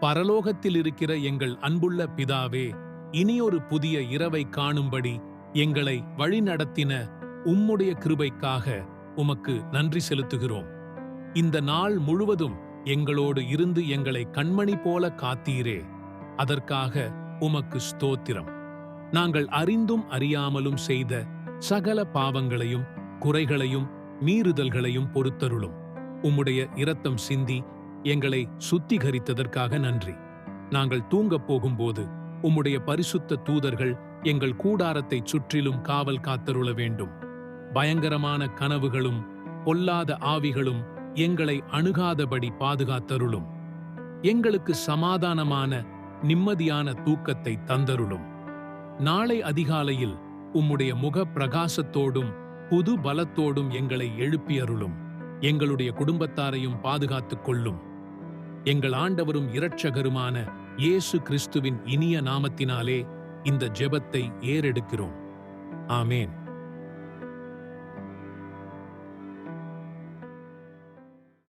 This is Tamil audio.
பரலோகத்தில் இருக்கிற எங்கள் அன்புள்ள பிதாவே, இனியொரு புதிய இரவை காணும்படி எங்களை வழிநடத்தின உம்முடைய கிருபைக்காக உமக்கு நன்றி செலுத்துகிறோம். இந்த நாள் முழுவதும் எங்களோடு இருந்து எங்களை கண்மணி போல காத்தீரே, அதற்காக உமக்கு ஸ்தோத்திரம். நாங்கள் அறிந்தும் அறியாமலும் செய்த சகல பாவங்களையும் குறைகளையும் மீறுதல்களையும் பொறுத்தருளும். உம்முடைய இரத்தம் சிந்தி எங்களை சுத்திகரித்ததற்காக நன்றி. நாங்கள் தூங்கப் போகும்போது உம்முடைய பரிசுத்த தூதர்கள் எங்கள் கூடாரத்தை சுற்றிலும் காவல் காத்தருள வேண்டும். பயங்கரமான கனவுகளும் பொல்லாத ஆவிகளும் எங்களை அணுகாதபடி பாதுகாத்தருளும். எங்களுக்கு சமாதானமான நிம்மதியான தூக்கத்தை தந்தருளும். நாளை அதிகாலையில் உம்முடைய முக பிரகாசத்தோடும் புது பலத்தோடும் எங்களை எழுப்பியருளும். எங்களுடைய குடும்பத்தாரையும் பாதுகாத்துக் கொள்ளும். எங்கள் ஆண்டவரும் இரட்சகருமான இயேசு கிறிஸ்துவின் இனிய நாமத்தினாலே இந்த ஜெபத்தை ஏறெடுக்கிறோம். ஆமேன்.